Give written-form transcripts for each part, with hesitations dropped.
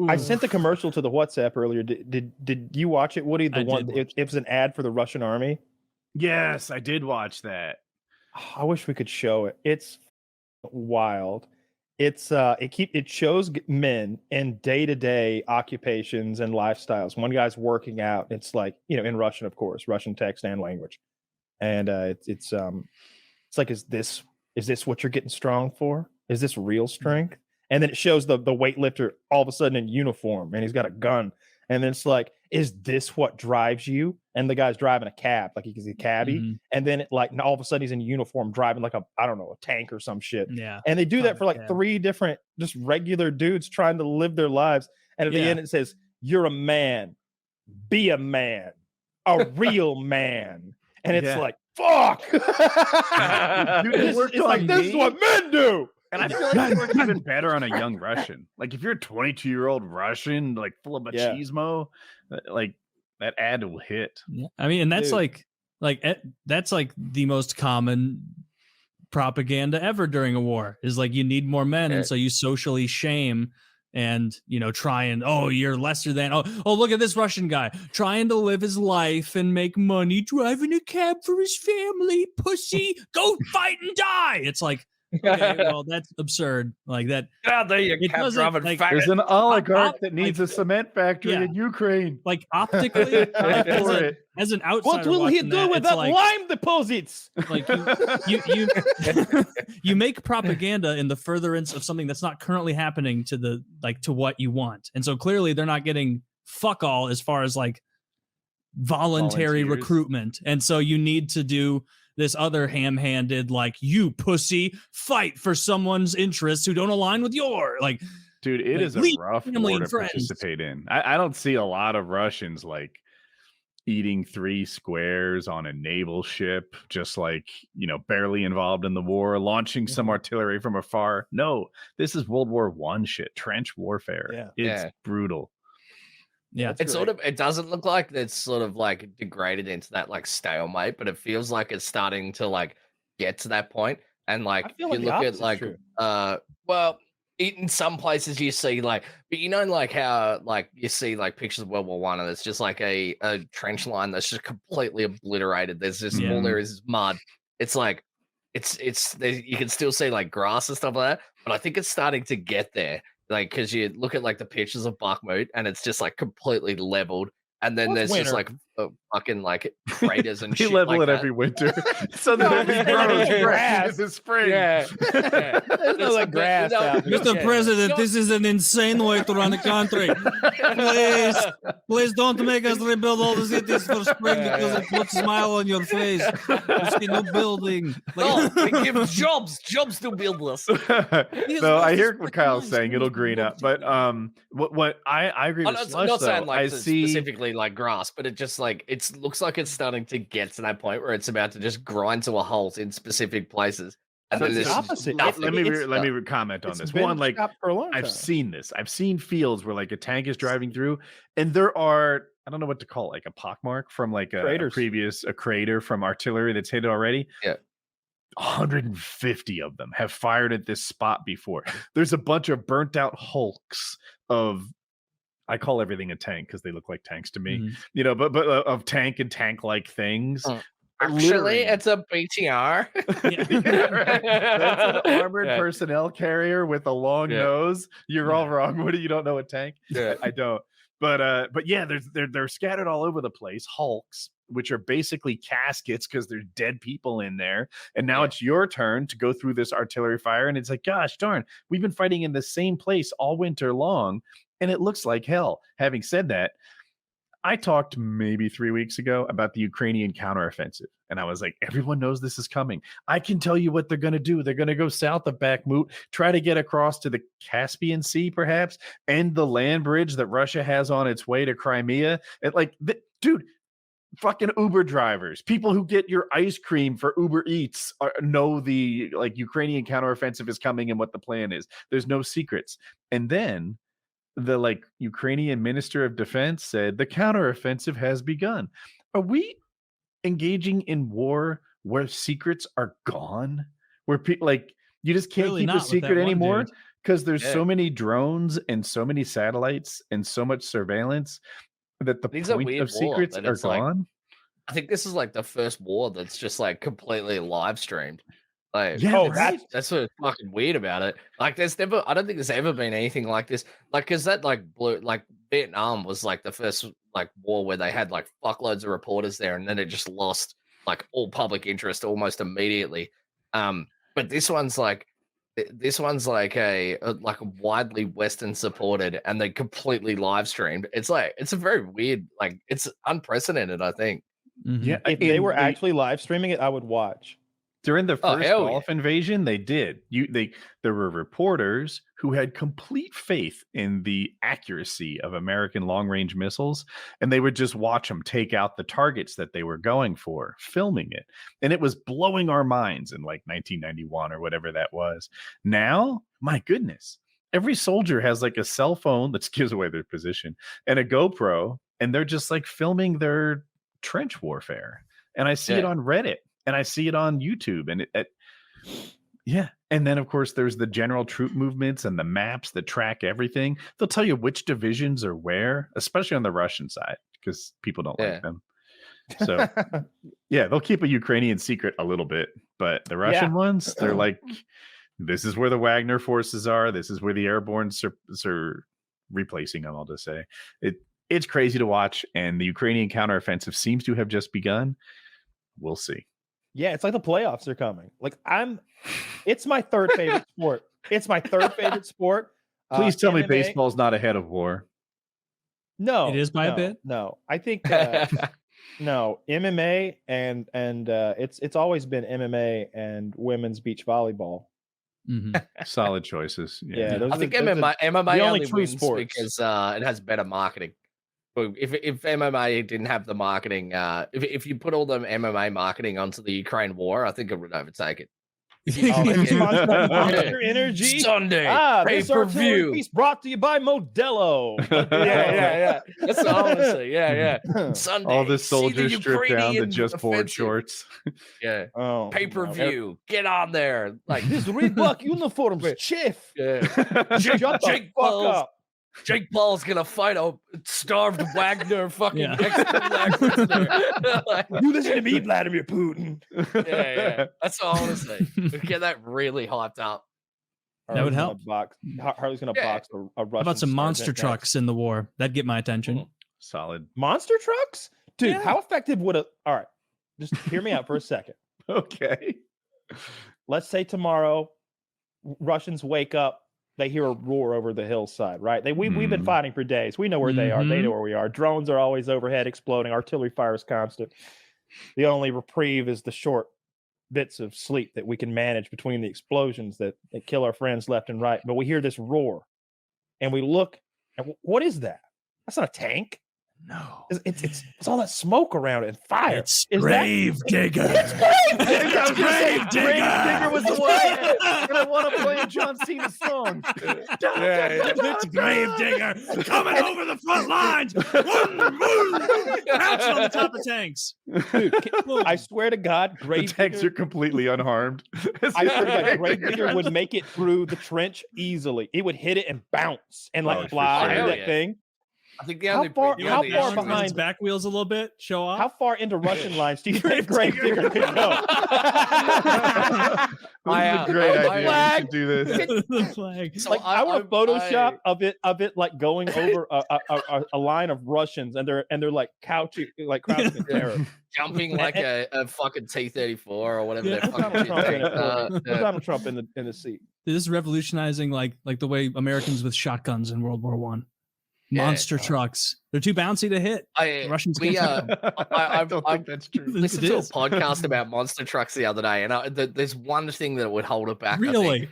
I sent the commercial to the WhatsApp earlier. Did you watch it, Woody? The one it was an ad for the Russian army. Yes, I did watch that. I wish we could show it. It's wild. It shows men in day-to-day occupations and lifestyles. One guy's working out. It's like, in Russian, of course, Russian text and language. And it's like, is this what you're getting strong for? Is this real strength? And then it shows the weightlifter all of a sudden in uniform and he's got a gun. And then it's like, is this what drives you? And the guy's driving a cab, like he's a cabbie. Mm-hmm. And then all of a sudden he's in uniform driving like a tank or some shit. Yeah. And they do that for like 3 different just regular dudes trying to live their lives. And at the end it says, you're a man, be a man, a real man. And it's like, fuck. Dude, it's like, this is what men do. And I feel like it works even better on a young Russian. Like if you're a 22-year-old Russian, like full of machismo, like that ad will hit. Yeah. I mean, and that's that's like the most common propaganda ever during a war is like you need more men, and so you socially shame and try and you're lesser than look at this Russian guy trying to live his life and make money driving a cab for his family, pussy, go fight and die. It's like, okay, well, that's absurd. Like that. Yeah, there you go. There's an oligarch that needs a cement factory in Ukraine. Like optically, as an outsider, what will he do with that lime deposits? Like you make propaganda in the furtherance of something that's not currently happening to what you want, and so clearly they're not getting fuck all as far as like voluntary recruitment, and so you need to do this other ham-handed, like, you pussy, fight for someone's interests who don't align with your, like, dude, it is a rough war to participate in. I don't see a lot of Russians like eating 3 squares on a naval ship, just like, barely involved in the war, launching some artillery from afar. No, this is World War I shit, trench warfare. It's brutal. Yeah, it's it doesn't look like it's sort of like degraded into that like stalemate, but it feels like it's starting to like get to that point. And like you look at like well, in some places you see like, but like how like you see like pictures of World War I and it's just like a trench line that's just completely obliterated. There's just all there is mud. It's like it's you can still see like grass and stuff like that, but I think it's starting to get there. Like, because you look at like the pictures of Bakhmut and it's just like completely leveled, and then there's just like fucking like craters and shit. You level like it every winter, so that it grows grass in the spring. There's no like grass. Mr. President, this is an insane way to run a country. Please don't make us rebuild all the cities for spring because it puts a smile on your face. You see no building. No, we give jobs to build this. No, I hear what Kyle's saying. It'll green up, but what I agree with Slush, not though. saying like I see specifically like grass, but it just like it looks like it's starting to get to that point where it's about to just grind to a halt in specific places. And then the opposite. Let me comment on this. One, like I've seen this. I've seen fields where like a tank is driving through, and there are, I don't know what to call it, like a pockmark from like a crater from artillery that's hit already. Yeah. 150 of them have fired at this spot before. There's a bunch of burnt out hulks of, I call everything a tank because they look like tanks to me, but of tank and tank-like things. Actually, it's a BTR. That's an armored personnel carrier with a long nose. You're all wrong, Woody. You don't know a tank. I don't. But yeah, they're scattered all over the place. Hulks, which are basically caskets because there's dead people in there. And now it's your turn to go through this artillery fire. And it's like, gosh darn, we've been fighting in the same place all winter long, and it looks like hell. Having said that, I talked maybe 3 weeks ago about the Ukrainian counteroffensive, and I was like, everyone knows this is coming. I can tell you what they're going to do. They're going to go south of Bakhmut, try to get across to the Caspian Sea, perhaps, and the land bridge that Russia has on its way to Crimea. And like, dude, fucking Uber drivers, people who get your ice cream for Uber Eats know the like Ukrainian counteroffensive is coming and what the plan is. There's no secrets. And then the like Ukrainian Minister of Defense said the counteroffensive has begun. Are we engaging in war where secrets are gone? Where people like you just can't keep a secret anymore? because there's so many drones and so many satellites and so much surveillance that the point of secrets are gone. I think this is like the first war that's just like completely live streamed. Like, that's what's fucking weird about it. Like, I don't think there's ever been anything like this. Like, because that like Vietnam was like the first like war where they had like fuckloads of reporters there, and then it just lost like all public interest almost immediately. But this one's like a widely Western supported, and they completely live streamed. It's a very weird, like it's unprecedented, I think. Mm-hmm. Yeah, if they were actually live streaming it, I would watch. During the first Gulf invasion, they did. There were reporters who had complete faith in the accuracy of American long-range missiles, and they would just watch them take out the targets that they were going for, filming it. And it was blowing our minds in like 1991 or whatever that was. Now, my goodness, every soldier has like a cell phone that gives away their position and a GoPro, and they're just like filming their trench warfare. And I see it on Reddit. And I see it on YouTube, and and then of course there's the general troop movements and the maps that track everything. They'll tell you which divisions are where, especially on the Russian side, because people don't like them. So they'll keep a Ukrainian secret a little bit, but the Russian ones, they're like, this is where the Wagner forces are. This is where the airborne are replacing them. I'll just say it's crazy to watch, and the Ukrainian counteroffensive seems to have just begun. We'll see. Yeah, it's like the playoffs are coming. Like it's my third favorite sport. It's my third favorite sport. Please tell me baseball's not ahead of war. No, it is by a bit. No, I think no MMA and it's always been MMA and women's beach volleyball. Mm-hmm. Solid choices. Yeah, I think MMA only wins because it has better marketing. If MMA didn't have the marketing, if you put all the MMA marketing onto the Ukraine war, I think it would overtake it. Monster Energy Sunday pay-per-view piece brought to you by Modelo. yeah. That's honestly, Sunday. All the soldiers stripped down to just board shorts. Yeah. Oh, pay-per-view. Get on there. Like this Reebok uniforms, chiff. Yeah. Jake Paul. Jake Paul's gonna fight a starved Wagner fucking prisoner. You listen to me, Vladimir Putin. Yeah. That's all I want to say. Get that really hyped up. That would help. Harley's gonna box a Russian. How about some monster trucks in the war? That'd get my attention. Solid. Monster trucks? Dude, how effective would a... All right, just hear me out for a second. Okay. Let's say tomorrow, Russians wake up, they hear a roar over the hillside, right? We've been fighting for days. We know where they are. They know where we are. Drones are always overhead exploding. Artillery fire is constant. The only reprieve is the short bits of sleep that we can manage between the explosions that kill our friends left and right. But we hear this roar, and we look, and what is that? That's not a tank. No, it's all that smoke around it and fire. It's Grave Digger. It's Grave Digger. Grave Digger was the one. And I want to play a John Cena song. It's Grave Digger coming over the front lines. Pouncing on the top of tanks. Dude, I swear to God, Grave the tanks Digger, are completely unharmed. I swear to God, Grave Digger would make it through the trench easily. It would hit it and bounce and fly through that thing. I think the how far behind his back wheels a little bit? Show off. How far into Russian lines do you think Grave Digger could go? This is a great idea. We should do this. The flag. So I want a Photoshop of it like going over a line of Russians and they're like crouching in terror, jumping like a fucking T-34 or whatever they're fucking. Donald Trump in the seat. This is revolutionizing like the way Americans with shotguns in World War One. Monster trucks. They're too bouncy to hit. Russians I don't think that's true. Listened to a podcast about monster trucks the other day, and there's one thing that would hold it back. Really?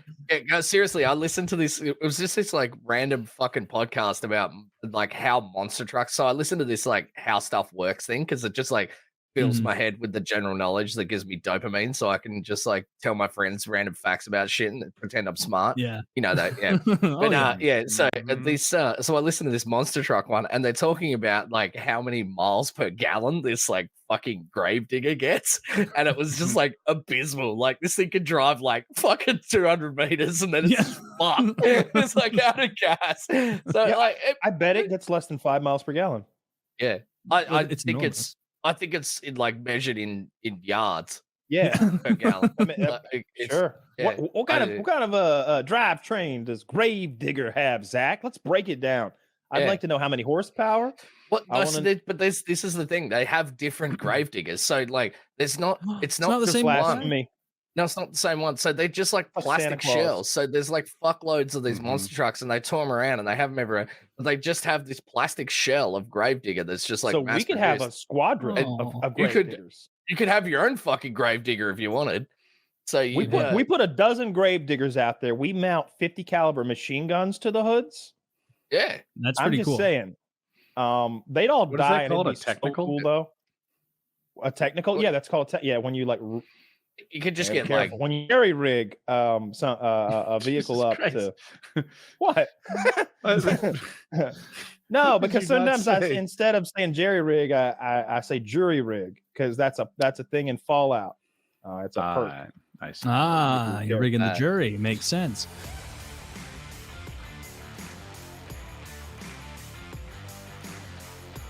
Seriously, I listened to this. It was just this like random fucking podcast about like how monster trucks. So I listened to this like how stuff works thing because it just like fills my head with the general knowledge that gives me dopamine, so I can just like tell my friends random facts about shit and pretend I'm smart. Yeah, you know that. Yeah, but So this, so I listened to this monster truck one, and they're talking about like how many miles per gallon this like fucking gravedigger gets, and it was just like abysmal. Like this thing could drive like fucking 200 meters, and then it's fucked. It's like out of gas. So like, I bet it gets less than 5 miles per gallon. Yeah, I think it's. I think it's in like measured in yards. Yeah, per gallon. I mean, sure. Yeah. What kind of a drivetrain does Gravedigger have, Zach? Let's break it down. I'd like to know how many horsepower. But this is the thing. They have different gravediggers, so like there's not. It's not the same one. No, it's not the same one. So they're just like plastic shells. So there's like fuckloads of these monster trucks, and they tow them around, and they have them everywhere. But they just have this plastic shell of Gravedigger that's just like. So we could have a squadron of Gravediggers. You could have your own fucking Gravedigger if you wanted. So we put a dozen Gravediggers out there. We mount 50 caliber machine guns to the hoods. Yeah, that's pretty cool. I'm just saying. They'd all die. Is that called a technical? So cool, though. A technical? Yeah, that's called. When you like. You could just get like when you jerry rig a vehicle up to what? No, because sometimes instead of saying jerry rig, I say jury rig because that's a thing in Fallout. It's a perk. You're rigging the jury. Makes sense.